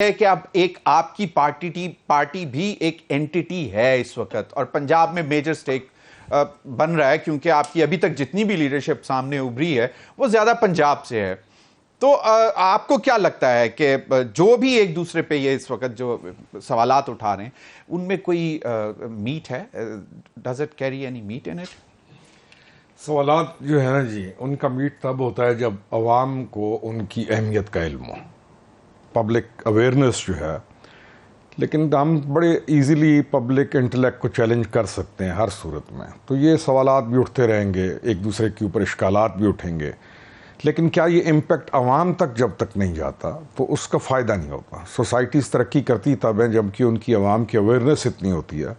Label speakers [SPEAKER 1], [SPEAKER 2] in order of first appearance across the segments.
[SPEAKER 1] ہے کہ اب ایک آپ کی پارٹی بھی ایک اینٹی ہے اس وقت، اور پنجاب میں میجر سٹیک بن رہا ہے، کیونکہ آپ کی ابھی تک جتنی بھی لیڈرشپ سامنے ابھری ہے وہ زیادہ پنجاب سے ہے. تو آپ کو کیا لگتا ہے کہ جو بھی ایک دوسرے پہ یہ اس وقت جو سوالات اٹھا رہے ہیں ان میں کوئی میٹ ہے؟ Does it carry any meat in it?
[SPEAKER 2] سوالات جو ہے نا جی، ان کا میٹ تب ہوتا ہے جب عوام کو ان کی اہمیت کا علم ہو، پبلک اویئرنیس جو ہے. لیکن ہم بڑے ایزیلی پبلک انٹلیکٹ کو چیلنج کر سکتے ہیں ہر صورت میں، تو یہ سوالات بھی اٹھتے رہیں گے، ایک دوسرے کے اوپر اشکالات بھی اٹھیں گے، لیکن کیا یہ امپیکٹ عوام تک جب تک نہیں جاتا تو اس کا فائدہ نہیں ہوتا. سوسائٹیز ترقی کرتی تب ہیں جب کہ ان کی عوام کی اویئرنیس اتنی ہوتی ہے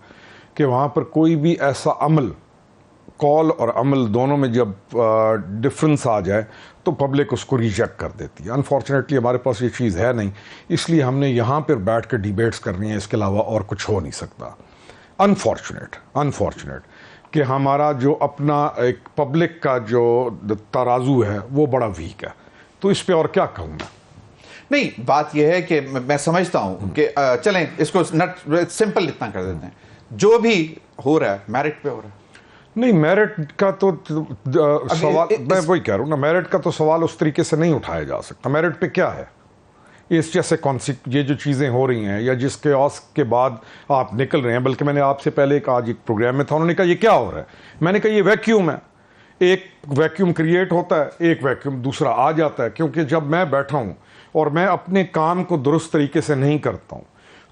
[SPEAKER 2] کہ وہاں پر کوئی بھی ایسا عمل، کال اور عمل دونوں میں جب ڈفرنس آ جائے تو پبلک اس کو ریجیکٹ کر دیتی ہے. انفارچونیٹلی ہمارے پاس یہ چیز ہے نہیں، اس لیے ہم نے یہاں پر بیٹھ کے ڈیبیٹس کرنی ہے، اس کے علاوہ اور کچھ ہو نہیں سکتا. انفارچونیٹ کہ ہمارا جو اپنا ایک پبلک کا جو ترازو ہے وہ بڑا ویک ہے. تو اس پہ اور کیا کہوں میں؟
[SPEAKER 1] نہیں، بات یہ ہے کہ میں سمجھتا ہوں کہ چلیں اس کو سمپل اتنا کر دیتے ہیں، جو بھی ہو رہا ہے میرٹ پہ ہو رہا ہے.
[SPEAKER 2] نہیں، میرٹ کا تو سوال میں وہی کہہ رہا ہوں نا، میرٹ کا تو سوال اس طریقے سے نہیں اٹھایا جا سکتا. میرٹ پہ کیا ہے؟ اس جیسے یہ جو چیزیں ہو رہی ہیں یا جس کے آس کے بعد آپ نکل رہے ہیں، بلکہ میں نے آپ سے پہلے آج ایک پروگرام میں تھا، انہوں نے کہا یہ کیا ہو رہا ہے، میں نے کہا یہ ویکیوم ہے. ایک ویکیوم کریٹ ہوتا ہے، ایک ویکیوم دوسرا آ جاتا ہے. کیونکہ جب میں بیٹھا ہوں اور میں اپنے کام کو درست طریقے سے نہیں کرتا ہوں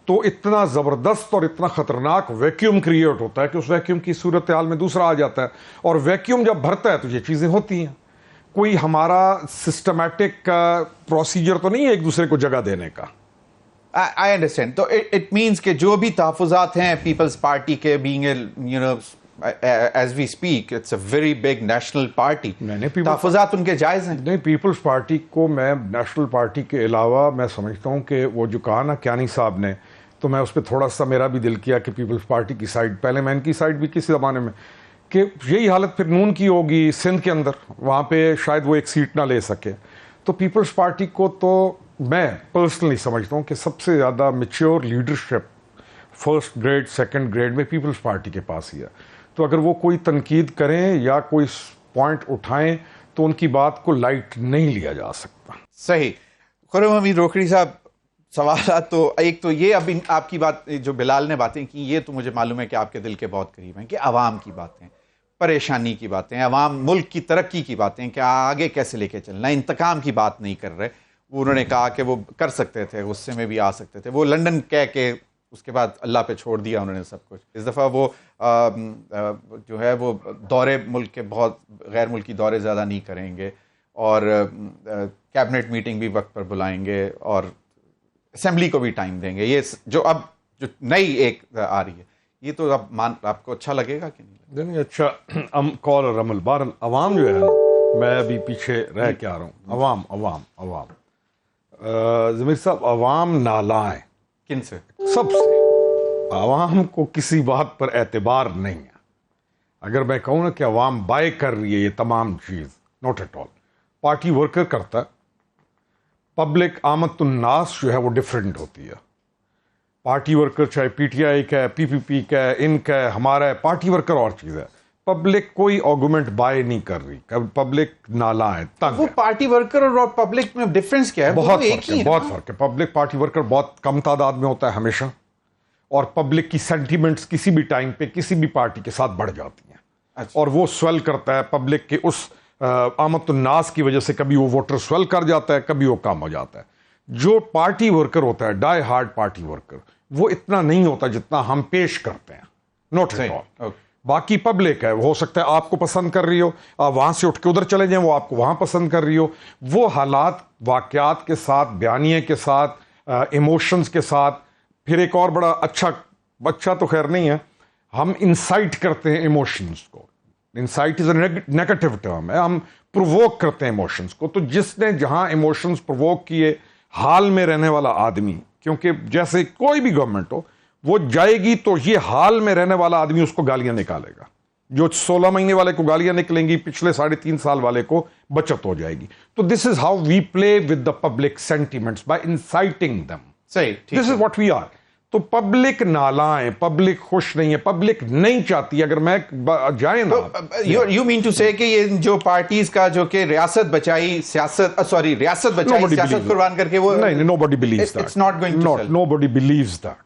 [SPEAKER 2] تو اتنا زبردست اور اتنا خطرناک ویکیوم کریٹ ہوتا ہے کہ اس ویکیوم کی صورتحال میں دوسرا آ جاتا ہے. اور ویکیوم جب بھرتا ہے تو یہ چیزیں ہوتی ہیں. کوئی ہمارا سسٹمیٹک پروسیجر تو نہیں ہے ایک دوسرے کو جگہ دینے کا.
[SPEAKER 1] I understand. تو it means کہ جو بھی تحفظات ہیں پیپلز پارٹی کے being as we speak, it's a very big national party. تحفظات ان کے جائز ہیں؟
[SPEAKER 2] نہیں، پیپلز پارٹی کو میں نیشنل پارٹی کے علاوہ میں سمجھتا ہوں کہ وہ جو کہا نا کیانی صاحب نے، تو میں اس پہ تھوڑا سا میرا بھی دل کیا کہ پیپلز پارٹی کی سائڈ، پہلے میں ان کی سائڈ بھی کسی زمانے میں، کہ یہی حالت پھر نون کی ہوگی سندھ کے اندر، وہاں پہ شاید وہ ایک سیٹ نہ لے سکے. تو پیپلز پارٹی کو تو میں پرسنلی سمجھتا ہوں کہ سب سے زیادہ mature leadership first grade second grade میں پیپلز پارٹی کے پاس ہی ہے. تو اگر وہ کوئی تنقید کریں یا کوئی پوائنٹ اٹھائیں تو ان کی بات کو لائٹ نہیں لیا جا سکتا.
[SPEAKER 1] صحیح. خرم حمید روکھڑی صاحب، سوالات تو ایک تو یہ، اب آپ کی بات جو بلال نے باتیں کی یہ تو مجھے معلوم ہے کہ آپ کے دل کے بہت قریب ہیں، کہ عوام کی باتیں، پریشانی کی باتیں، عوام ملک کی ترقی کی باتیں کہ آگے کیسے لے کے چلنا، انتقام کی بات نہیں کر رہے. انہوں نے کہا کہ وہ کر سکتے تھے، غصے میں بھی آ سکتے تھے، وہ لندن کہہ کے اس کے بعد اللہ پہ چھوڑ دیا انہوں نے سب کچھ. اس دفعہ وہ جو ہے وہ دورے ملک کے بہت غیر ملکی دورے زیادہ نہیں کریں گے، اور کیبنٹ میٹنگ بھی وقت پر بلائیں گے، اور اسمبلی کو بھی ٹائم دیں گے. یہ جو اب جو نئی ایک آ رہی ہے، یہ تو اب آپ کو اچھا لگے گا کہ نہیں؟
[SPEAKER 2] اچھا، کال اور عمل بہرحال عوام جو ہے نا، میں ابھی پیچھے رہ کے آ رہا ہوں. عوام ضمیر صاحب، عوام نالائیں.
[SPEAKER 1] کن سے؟
[SPEAKER 2] سب سے. عوام کو کسی بات پر اعتبار نہیں ہے. اگر میں کہوں نا کہ عوام بائی کر رہی ہے یہ تمام چیز، not at all. Party worker کرتا ہے، پبلک آمد الناس جو ہے وہ ڈفرینٹ ہوتی ہے. پارٹی ورکر چاہے پی ٹی آئی کا ہے، پی پی پی کا ہے، ان کا ہے، ہمارا ہے، پارٹی ورکر اور چیز ہے. پبلک کوئی آرگومنٹ بائی نہیں کر رہی، پبلک نالا ہے، تنگ
[SPEAKER 1] وہ
[SPEAKER 2] ہے.
[SPEAKER 1] پارٹی ورکر اور پبلک میں ڈفرنس کیا ہے؟
[SPEAKER 2] بہت فرق ہے. پبلک پارٹی ورکر بہت کم تعداد میں ہوتا ہے ہمیشہ، اور پبلک کی سینٹیمنٹس کسی بھی ٹائم پہ کسی بھی پارٹی کے ساتھ بڑھ جاتی ہیں.
[SPEAKER 1] اچھا.
[SPEAKER 2] اور وہ سویل کرتا ہے پبلک کے اس آمد الناس کی وجہ سے. کبھی وہ ووٹر سویل کر جاتا ہے، کبھی وہ کم ہو جاتا ہے. جو پارٹی ورکر ہوتا ہے، ڈائی ہارڈ پارٹی ورکر، وہ اتنا نہیں ہوتا جتنا ہم پیش کرتے ہیں. Not at all. باقی پبلک ہے، ہو سکتا ہے آپ کو پسند کر رہی ہو، آپ وہاں سے اٹھ کے ادھر چلے جائیں، وہ آپ کو وہاں پسند کر رہی ہو. وہ حالات واقعات کے ساتھ، بیانیے کے ساتھ، ایموشنز کے ساتھ. پھر ایک اور بڑا تو خیر نہیں ہے، ہم انسائٹ کرتے ہیں ایموشنز کو. Insight is a negative term ہے. ہم پرووک کرتے ہیں ایموشنز کو. تو جس نے جہاں ایموشنز پرووک کیے، حال میں رہنے والا آدمی، کیونکہ جیسے کوئی بھی گورنمنٹ ہو، وہ جائے گی تو یہ حال میں رہنے والا آدمی اس کو گالیاں نکالے گا. جو 16 مہینے والے کو گالیاں نکلیں گی، پچھلے 3.5 سال والے کو بچت ہو جائے گی. تو this is how we play with the public sentiments, by inciting them.
[SPEAKER 1] صحیح,
[SPEAKER 2] this is what we are. تو پبلک نالائیں, پبلک خوش نہیں ہے, پبلک نہیں چاہتی. اگر میں جائیں نا,
[SPEAKER 1] یو مین ٹو سے کہ یہ جو پارٹیز کا جو کہ ریاست بچائی سیاست سیاست قربان کر کے وہ
[SPEAKER 2] نہیں, nobody believes that.
[SPEAKER 1] It's not going to sell.
[SPEAKER 2] Nobody believes that.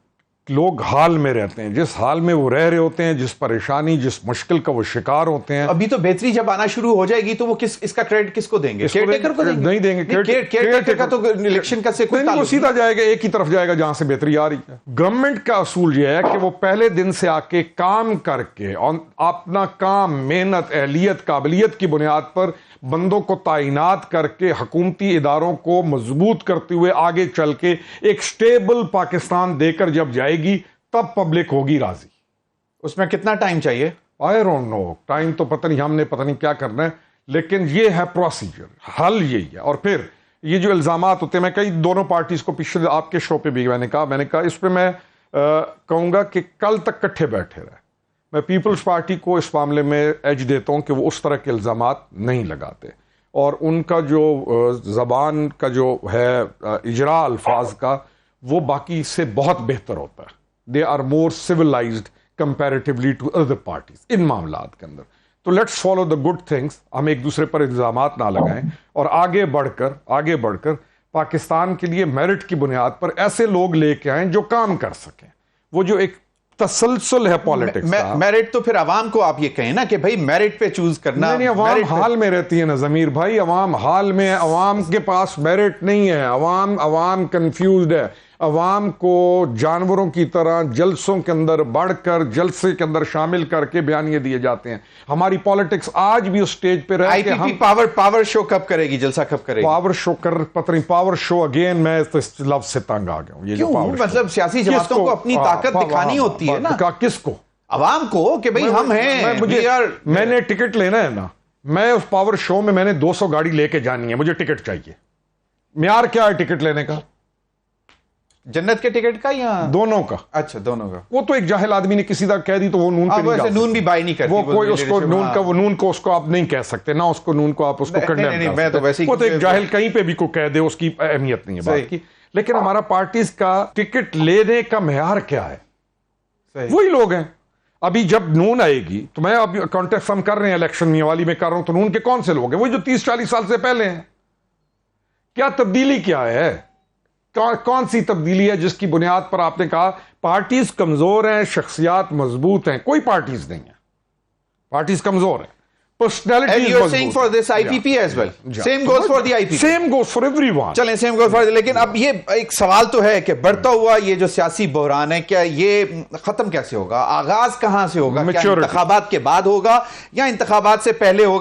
[SPEAKER 2] لوگ حال میں رہتے ہیں, جس حال میں وہ رہ رہے ہوتے ہیں, جس پریشانی جس مشکل کا وہ شکار ہوتے ہیں.
[SPEAKER 1] ابھی تو بہتری جب آنا شروع ہو جائے گی تو وہ اس کا کریڈٹ کس کو دیں گے؟ کیئر ٹیکر کو
[SPEAKER 2] نہیں دیں گے.
[SPEAKER 1] کیئر ٹیکر کا تو الیکشن کا سے کوئی
[SPEAKER 2] تعلق نہیں, وہ سیدھا جائے گا, ایک ہی طرف جائے گا جہاں سے بہتری آ رہی ہے. گورنمنٹ کا اصول یہ ہے کہ وہ پہلے دن سے آ کے کام کر کے اپنا کام, محنت, اہلیت, قابلیت کی بنیاد پر بندوں کو تعینات کر کے حکومتی اداروں کو مضبوط کرتے ہوئے آگے چل کے ایک سٹیبل پاکستان دے کر جب جائے گی تب پبلک ہوگی راضی.
[SPEAKER 1] اس میں کتنا ٹائم چاہیے؟
[SPEAKER 2] آئی ڈونٹ نو, ٹائم تو پتہ نہیں, ہم نے پتہ نہیں کیا کرنا ہے, لیکن یہ ہے پروسیجر, حل یہی ہے. اور پھر یہ جو الزامات ہوتے ہیں, میں کئی دونوں پارٹیز کو پچھلے آپ کے شو پہ بھی میں نے کہا اس پہ میں کہوں گا کہ کل تک کٹھے بیٹھے رہے. میں پیپلز پارٹی کو اس معاملے میں ایج دیتا ہوں کہ وہ اس طرح کے الزامات نہیں لگاتے, اور ان کا جو زبان کا جو ہے اجرا الفاظ کا وہ باقی سے بہت بہتر ہوتا ہے. They are more civilized comparatively to other parties ان معاملات کے اندر. تو let's follow the good things, ہم ایک دوسرے پر الزامات نہ لگائیں, اور آگے بڑھ کر پاکستان کے لیے میرٹ کی بنیاد پر ایسے لوگ لے کے آئیں جو کام کر سکیں. وہ جو ایک تسلسل ہے پالیٹکس کا,
[SPEAKER 1] میرٹ تو پھر عوام کو آپ یہ کہیں نا کہ بھائی میرٹ پہ چوز کرنا.
[SPEAKER 2] نہیں, عوام حال میں رہتی ہے نا ضمیر بھائی, عوام حال میں, عوام کے پاس میرٹ نہیں ہے. عوام کنفیوزڈ ہے. عوام کو جانوروں کی طرح جلسوں کے اندر بڑھ کر جلسے کے اندر شامل کر کے بیانیے دیے جاتے ہیں. ہماری پالیٹکس آج بھی اس سٹیج پہ رہے کہ ہم
[SPEAKER 1] پاور شو کب کرے گی, جلسہ کب کرے گی؟
[SPEAKER 2] پاور شو پتہ نہیں, پاور شو اگین, میں تو اس لفظ سے تنگ آ گیا ہوں. یہ جو
[SPEAKER 1] مطلب سیاسی جماعتوں کو اپنی طاقت دکھانی ہوتی ہے نا.
[SPEAKER 2] کس کو؟
[SPEAKER 1] عوام کو, کہ بھئی ہم ہیں.
[SPEAKER 2] میں نے ٹکٹ لینا ہے نا, میں اس پاور شو میں نے 200 گاڑی لے کے جانی ہے, مجھے ٹکٹ چاہیے. معیار کیا ہے ٹکٹ لینے کا؟
[SPEAKER 1] جنت کے ٹکٹ کا یا
[SPEAKER 2] دونوں کا؟
[SPEAKER 1] اچھا, دونوں کا.
[SPEAKER 2] وہ تو ایک جاہل آدمی نے کسی طرح کہہ دی تو وہ نون پہ نہیں جا سکتے.
[SPEAKER 1] نون بھی بائی نہیں کرتی
[SPEAKER 2] وہ کوئی اس کو نون کا, وہ نون کو اس کو آپ نہیں کہہ سکتے نا, اس کو نون کو آپ اس کو کنڈیم کر سکتے. وہ تو ایک جاہل کہیں پہ بھی کو کہہ دے, اس کی اہمیت نہیں ہے بات کی. لیکن ہمارا پارٹیز کا ٹکٹ لینے کا معیار کیا ہے؟ وہی لوگ ہیں. ابھی جب نون آئے گی تو میں اب کانٹیکٹ ہم کر رہے ہیں, الیکشن میں والی میں کر رہا ہوں, تو نون کے کون سے لوگ ہیں؟ وہ جو 30-40 سال سے پہلے ہیں. کیا تبدیلی کیا ہے؟ کون سی تبدیلی ہے جس کی بنیاد پر آپ نے کہا پارٹیز کمزور ہیں, شخصیات مضبوط ہیں؟ کوئی پارٹیز نہیں ہے, پارٹیز کمزور ہیں,
[SPEAKER 1] And you are saying for this IPP as well. Same goes for the IPP.
[SPEAKER 2] Same goes for everyone.
[SPEAKER 1] چلیں, same goes for, لیکن اب یہ ایک سوال تو ہے کہ بڑھتا ہوا یہ جو سیاسی بحران ہے, کیا یہ ختم کیسے ہوگا؟ آغاز کہاں سے ہوگا؟ کیا انتخابات کے بعد ہوگا یا انتخابات سے پہلے ہوگا؟